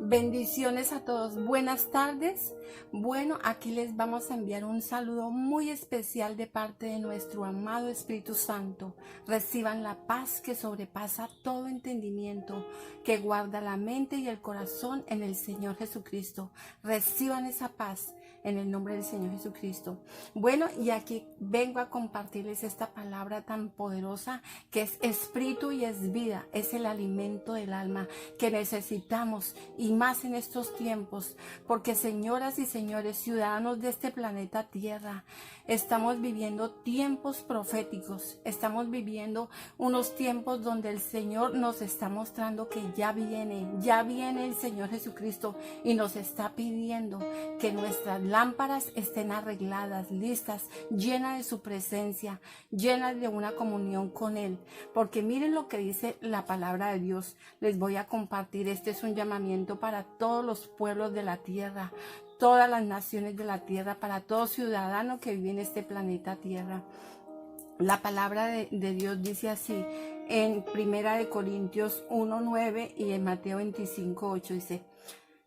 Bendiciones a todos, buenas tardes. Bueno, aquí les vamos a enviar un saludo muy especial de parte de nuestro amado Espíritu Santo. Reciban la paz que sobrepasa todo entendimiento, que guarda la mente y el corazón en el Señor Jesucristo. Reciban esa paz en el nombre del Señor Jesucristo. Bueno, y aquí vengo a compartirles esta palabra tan poderosa que es espíritu y es vida, es el alimento del alma que necesitamos y más en estos tiempos, porque señoras y señores, ciudadanos de este planeta Tierra, estamos viviendo tiempos proféticos, estamos viviendo unos tiempos donde el Señor nos está mostrando que ya viene el Señor Jesucristo y nos está pidiendo que nuestras lámparas estén arregladas, listas, llenas de su presencia, llenas de una comunión con Él, porque miren lo que dice la palabra de Dios. Les voy a compartir, este es un llamamiento para todos los pueblos de la tierra, todas las naciones de la tierra, para todo ciudadano que vive en este planeta Tierra. La palabra de Dios dice así en 1 Corintios 1:9 y en Mateo 25:8 dice: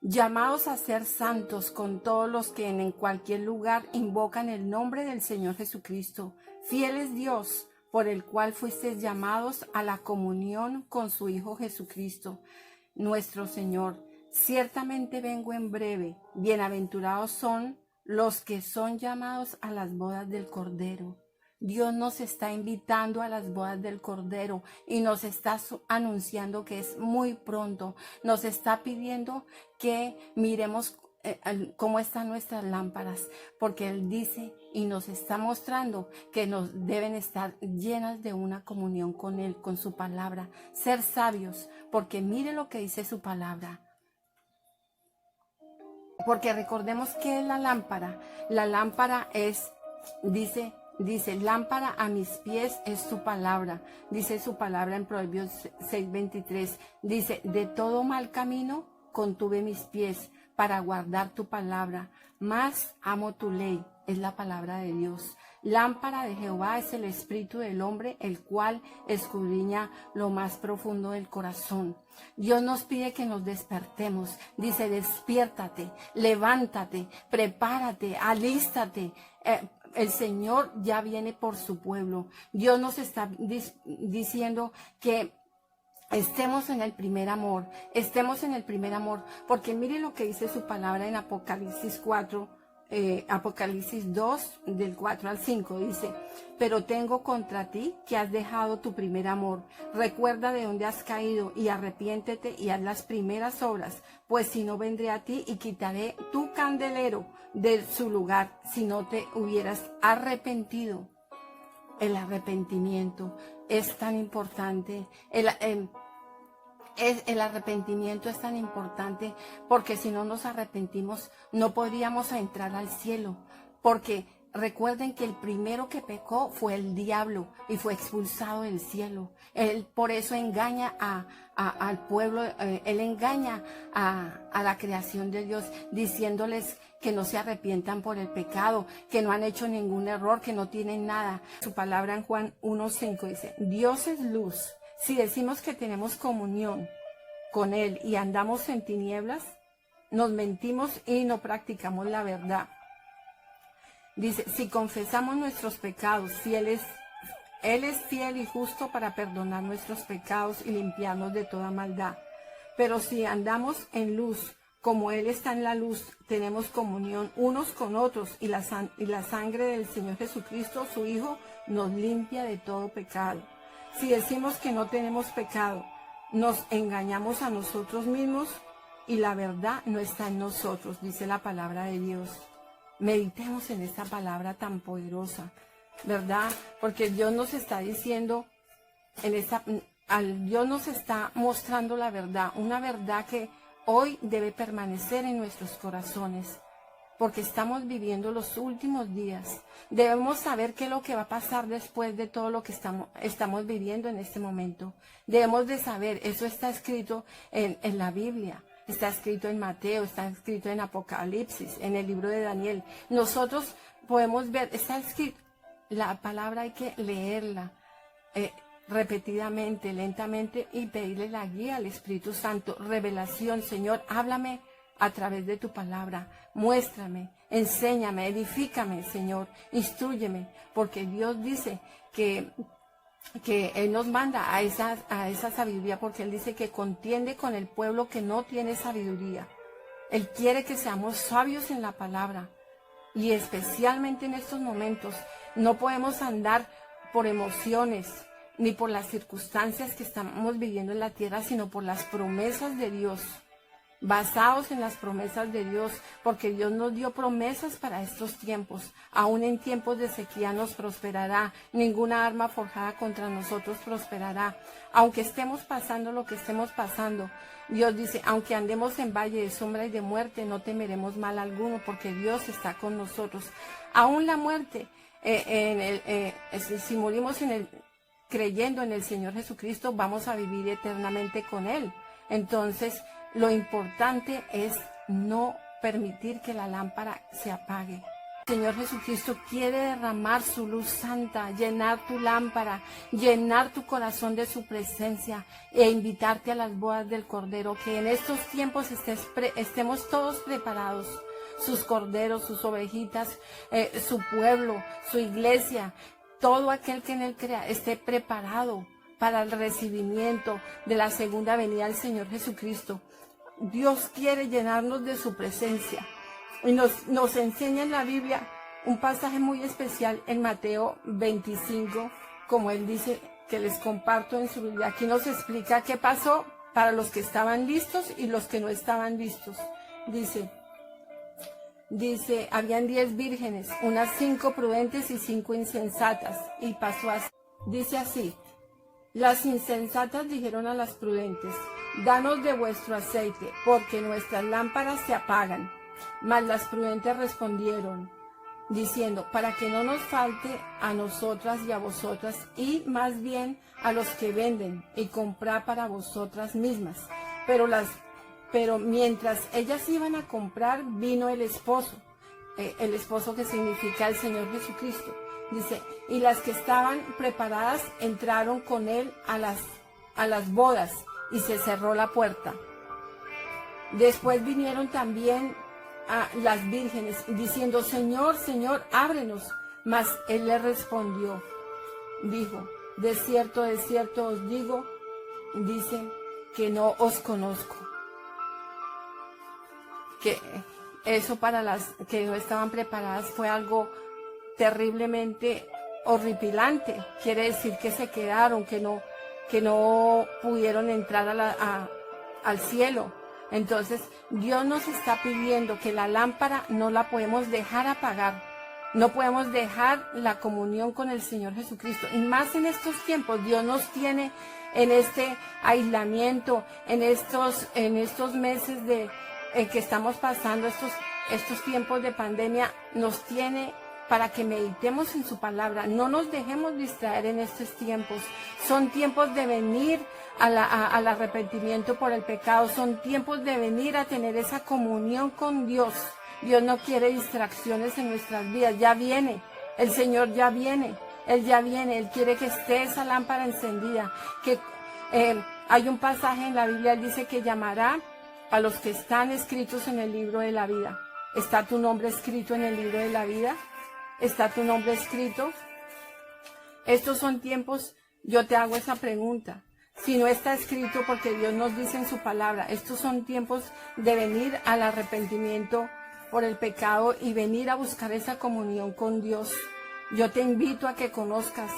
llamados a ser santos con todos los que en cualquier lugar invocan el nombre del Señor Jesucristo. Fiel es Dios, por el cual fuisteis llamados a la comunión con su Hijo Jesucristo, nuestro Señor. Ciertamente vengo en breve. Bienaventurados son los que son llamados a las bodas del Cordero. Dios nos está invitando a las bodas del Cordero y nos está anunciando que es muy pronto. Nos está pidiendo que miremos cómo están nuestras lámparas, porque Él dice y nos está mostrando que nos deben estar llenas de una comunión con Él, con su palabra. Ser sabios, porque mire lo que dice su palabra. Porque recordemos que la lámpara es, dice, lámpara a mis pies es tu palabra. Dice su palabra en Proverbios 6:23. Dice, de todo mal camino contuve mis pies para guardar tu palabra. Más amo tu ley, es la palabra de Dios. Lámpara de Jehová es el espíritu del hombre, el cual escudriña lo más profundo del corazón. Dios nos pide que nos despertemos. Dice, despiértate, levántate, prepárate, alístate. El Señor ya viene por su pueblo. Dios nos está diciendo que estemos en el primer amor, porque mire lo que dice su palabra en Apocalipsis 4, Apocalipsis 2, del 4 al 5, dice: pero tengo contra ti que has dejado tu primer amor. Recuerda de dónde has caído y arrepiéntete y haz las primeras obras, pues si no, vendré a ti y quitaré tu candelero de su lugar si no te hubieras arrepentido. El arrepentimiento es tan importante. El arrepentimiento es tan importante, porque si no nos arrepentimos no podríamos entrar al cielo, porque recuerden que el primero que pecó fue el diablo y fue expulsado del cielo. Él por eso engaña al pueblo, él engaña a la creación de Dios, diciéndoles que no se arrepientan por el pecado, que no han hecho ningún error, que no tienen nada. Su palabra en Juan 1:5 dice: Dios es luz. Si decimos que tenemos comunión con Él y andamos en tinieblas, nos mentimos y no practicamos la verdad. Dice, si confesamos nuestros pecados, Él es fiel y justo para perdonar nuestros pecados y limpiarnos de toda maldad. Pero si andamos en luz, como Él está en la luz, tenemos comunión unos con otros, y la sangre del Señor Jesucristo, su Hijo, nos limpia de todo pecado. Si decimos que no tenemos pecado, nos engañamos a nosotros mismos y la verdad no está en nosotros, dice la palabra de Dios. Meditemos en esta palabra tan poderosa, ¿verdad? Porque Dios nos está diciendo, Dios nos está mostrando la verdad, una verdad que hoy debe permanecer en nuestros corazones, porque estamos viviendo los últimos días. Debemos saber qué es lo que va a pasar después de todo lo que estamos viviendo en este momento. Debemos de saber, eso está escrito en la Biblia, está escrito en Mateo, está escrito en Apocalipsis, en el libro de Daniel. Nosotros podemos ver, está escrito, la palabra hay que leerla. repetidamente, lentamente, y pedirle la guía al Espíritu Santo, revelación. Señor, háblame a través de tu palabra, muéstrame, enséñame, edifícame, Señor, instrúyeme, porque Dios dice que Él nos manda a esa sabiduría, porque Él dice que contiende con el pueblo que no tiene sabiduría. Él quiere que seamos sabios en la palabra, y especialmente en estos momentos no podemos andar por emociones ni por las circunstancias que estamos viviendo en la tierra, sino por las promesas de Dios, basados en las promesas de Dios, porque Dios nos dio promesas para estos tiempos. Aún en tiempos de sequía nos prosperará, ninguna arma forjada contra nosotros prosperará. Aunque estemos pasando lo que estemos pasando, Dios dice, aunque andemos en valle de sombra y de muerte, no temeremos mal alguno, porque Dios está con nosotros. Aún la muerte, si morimos creyendo en el Señor Jesucristo, vamos a vivir eternamente con Él. Entonces, lo importante es no permitir que la lámpara se apague. El Señor Jesucristo quiere derramar su luz santa, llenar tu lámpara, llenar tu corazón de su presencia e invitarte a las bodas del Cordero, que en estos tiempos estemos todos preparados, sus corderos, sus ovejitas, su pueblo, su iglesia, todo aquel que en Él crea esté preparado para el recibimiento de la segunda venida del Señor Jesucristo. Dios quiere llenarnos de su presencia y nos enseña en la Biblia un pasaje muy especial en Mateo 25, como Él dice, que les comparto en su Biblia. Aquí nos explica qué pasó para los que estaban listos y los que no estaban listos. Dice, habían 10 vírgenes, unas 5 prudentes y 5 insensatas, y pasó así. Dice así: las insensatas dijeron a las prudentes, danos de vuestro aceite, porque nuestras lámparas se apagan. Mas las prudentes respondieron, diciendo, para que no nos falte a nosotras y a vosotras, y más bien a los que venden, y comprad para vosotras mismas. Pero mientras ellas iban a comprar, vino el esposo que significa el Señor Jesucristo. Dice, y las que estaban preparadas entraron con Él a las bodas, y se cerró la puerta. Después vinieron también a las vírgenes, diciendo, Señor, Señor, ábrenos. Mas Él le respondió, dijo, de cierto os digo, dicen que no os conozco. Que eso para las que no estaban preparadas fue algo terriblemente horripilante. Quiere decir que se quedaron, que no pudieron entrar al cielo. Entonces, Dios nos está pidiendo que la lámpara no la podemos dejar apagar. No podemos dejar la comunión con el Señor Jesucristo. Y más en estos tiempos, Dios nos tiene en este aislamiento, en estos meses que estamos pasando, estos tiempos de pandemia, nos tiene para que meditemos en su palabra. No nos dejemos distraer en estos tiempos. Son tiempos de venir al arrepentimiento por el pecado. Son tiempos de venir a tener esa comunión con Dios. Dios no quiere distracciones en nuestras vidas. Ya viene. El Señor ya viene. Él ya viene. Él quiere que esté esa lámpara encendida. Hay un pasaje en la Biblia, Él dice que llamará a los que están escritos en el libro de la vida. ¿Está tu nombre escrito en el libro de la vida? ¿Está tu nombre escrito? Estos son tiempos, yo te hago esa pregunta. Si no está escrito, porque Dios nos dice en su palabra, estos son tiempos de venir al arrepentimiento por el pecado y venir a buscar esa comunión con Dios. Yo te invito a que conozcas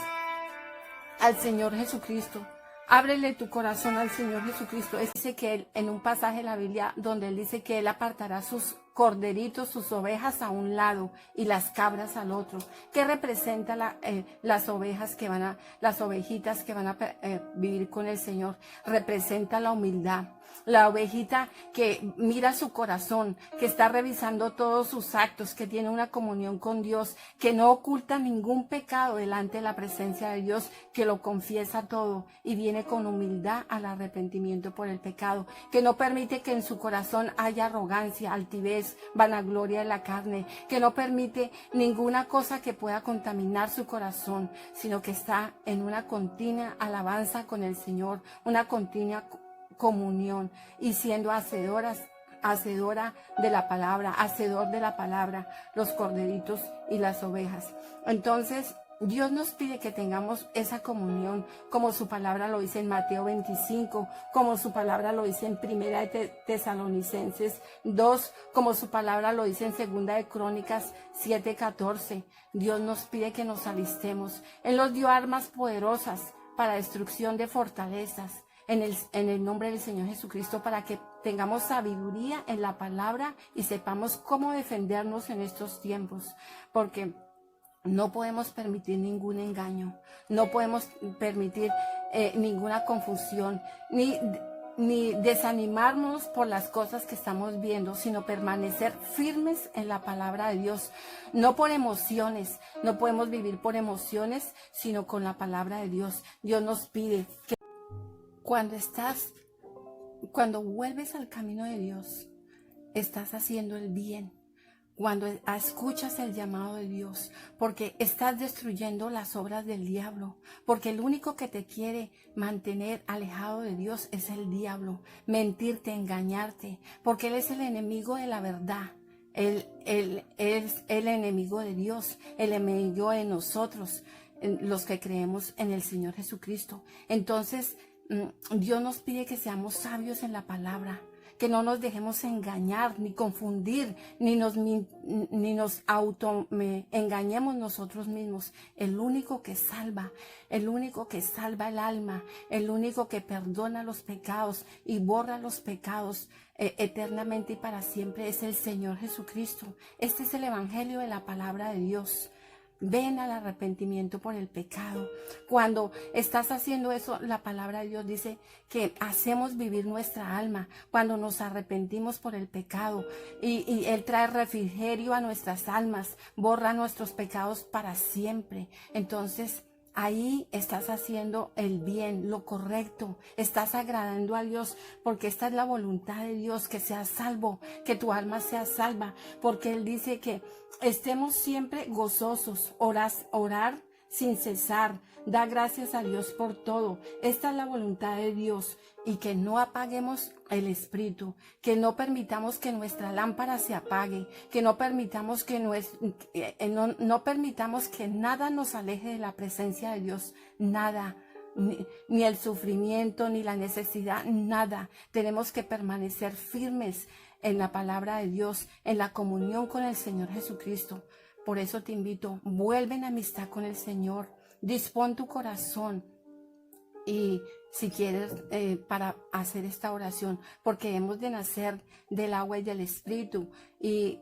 al Señor Jesucristo. Ábrele tu corazón al Señor Jesucristo. Dice que Él, en un pasaje de la Biblia donde Él dice que Él apartará sus corderitos, sus ovejas a un lado y las cabras al otro. ¿Qué representa las ovejas las ovejitas que van a vivir con el Señor? Representa la humildad. la ovejita que mira su corazón, que está revisando todos sus actos, que tiene una comunión con Dios, que no oculta ningún pecado delante de la presencia de Dios, que lo confiesa todo y viene con humildad al arrepentimiento por el pecado, que no permite que en su corazón haya arrogancia, altivez, vanagloria de la carne, que no permite ninguna cosa que pueda contaminar su corazón, sino que está en una continua alabanza con el Señor, una continua comunión y siendo hacedora de la palabra, hacedor de la palabra, los corderitos y las ovejas. Entonces, Dios nos pide que tengamos esa comunión, como su palabra lo dice en Mateo 25, como su palabra lo dice en Primera de Tesalonicenses 2, como su palabra lo dice en Segunda de Crónicas 7:14. Dios nos pide que nos alistemos. Él nos dio armas poderosas para destrucción de fortalezas. En el nombre del Señor Jesucristo, para que tengamos sabiduría en la palabra y sepamos cómo defendernos en estos tiempos, porque no podemos permitir ningún engaño, no podemos permitir ninguna confusión, ni desanimarnos por las cosas que estamos viendo, sino permanecer firmes en la palabra de Dios, no por emociones. No podemos vivir por emociones, sino con la palabra de Dios. Dios nos pide que cuando vuelves al camino de Dios, estás haciendo el bien. Cuando escuchas el llamado de Dios, porque estás destruyendo las obras del diablo, porque el único que te quiere mantener alejado de Dios es el diablo, mentirte, engañarte, porque él es el enemigo de la verdad. Él es el enemigo de Dios, el enemigo de nosotros, los que creemos en el Señor Jesucristo. Entonces, Dios nos pide que seamos sabios en la palabra, que no nos dejemos engañar, ni confundir, ni nos engañemos nosotros mismos. El único que salva el alma, el único que perdona los pecados y borra los pecados eternamente y para siempre es el Señor Jesucristo. Este es el evangelio de la palabra de Dios. Ven al arrepentimiento por el pecado. Cuando estás haciendo eso, la palabra de Dios dice que hacemos vivir nuestra alma cuando nos arrepentimos por el pecado. Y Él trae refrigerio a nuestras almas, borra nuestros pecados para siempre. Entonces, ahí estás haciendo el bien, lo correcto, estás agradando a Dios, porque esta es la voluntad de Dios, que seas salvo, que tu alma sea salva, porque Él dice que estemos siempre gozosos, orar sin cesar, da gracias a Dios por todo. Esta es la voluntad de Dios, y que no apaguemos el espíritu, que no permitamos que nuestra lámpara se apague, que no permitamos que no permitamos que nada nos aleje de la presencia de Dios, nada. Ni el sufrimiento, ni la necesidad, nada. Tenemos que permanecer firmes en la palabra de Dios, en la comunión con el Señor Jesucristo. Por eso te invito, vuelve en amistad con el Señor, dispón tu corazón y si quieres para hacer esta oración, porque hemos de nacer del agua y del Espíritu, y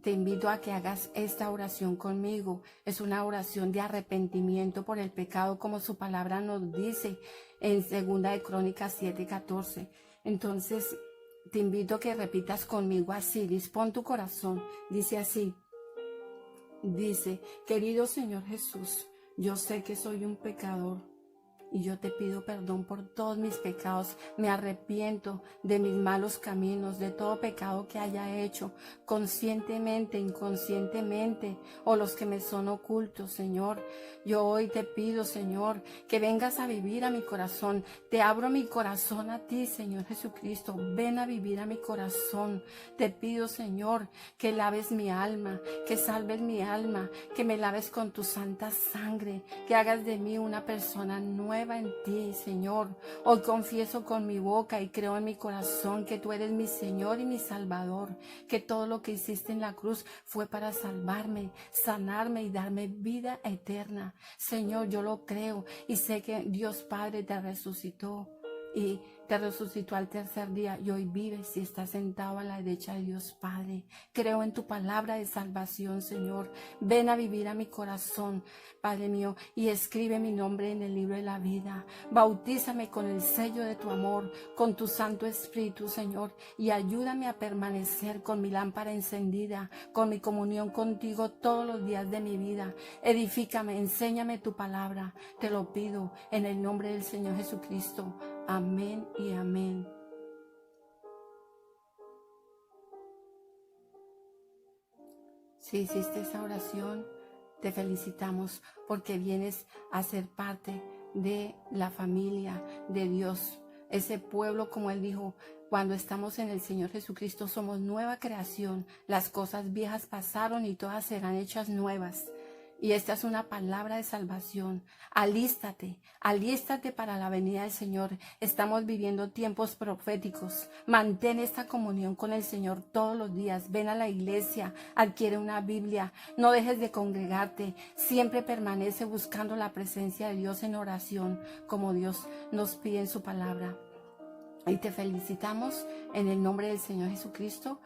te invito a que hagas esta oración conmigo. Es una oración de arrepentimiento por el pecado, como su palabra nos dice en Segunda de Crónicas 7:14. Entonces, te invito a que repitas conmigo así, dispón tu corazón, dice así, dice: querido Señor Jesús, yo sé que soy un pecador y yo te pido perdón por todos mis pecados. Me arrepiento de mis malos caminos, de todo pecado que haya hecho, conscientemente, inconscientemente, o los que me son ocultos, Señor. Yo hoy te pido, Señor, que vengas a vivir a mi corazón. Te abro mi corazón a ti, Señor Jesucristo. Ven a vivir a mi corazón. Te pido, Señor, que laves mi alma, que salves mi alma, que me laves con tu santa sangre, que hagas de mí una persona nueva en ti, Señor. Hoy confieso con mi boca y creo en mi corazón que tú eres mi Señor y mi Salvador, que todo lo que hiciste en la cruz fue para salvarme, sanarme y darme vida eterna. Señor, yo lo creo y sé que Dios Padre te resucitó y te resucitó al tercer día y hoy vives y estás sentado a la derecha de Dios Padre. Creo en tu palabra de salvación, Señor. Ven a vivir a mi corazón, Padre mío, y escribe mi nombre en el libro de la vida. Bautízame con el sello de tu amor, con tu Santo Espíritu, Señor, y ayúdame a permanecer con mi lámpara encendida, con mi comunión contigo todos los días de mi vida. Edifícame, enséñame tu palabra. Te lo pido en el nombre del Señor Jesucristo. Amén y amén. Si hiciste esa oración, te felicitamos porque vienes a ser parte de la familia de Dios. Ese pueblo, como Él dijo, cuando estamos en el Señor Jesucristo somos nueva creación. Las cosas viejas pasaron y todas serán hechas nuevas. Y esta es una palabra de salvación. Alístate, alístate para la venida del Señor. Estamos viviendo tiempos proféticos. Mantén esta comunión con el Señor todos los días. Ven a la iglesia, adquiere una Biblia. No dejes de congregarte. Siempre permanece buscando la presencia de Dios en oración, como Dios nos pide en su palabra. Y te felicitamos en el nombre del Señor Jesucristo.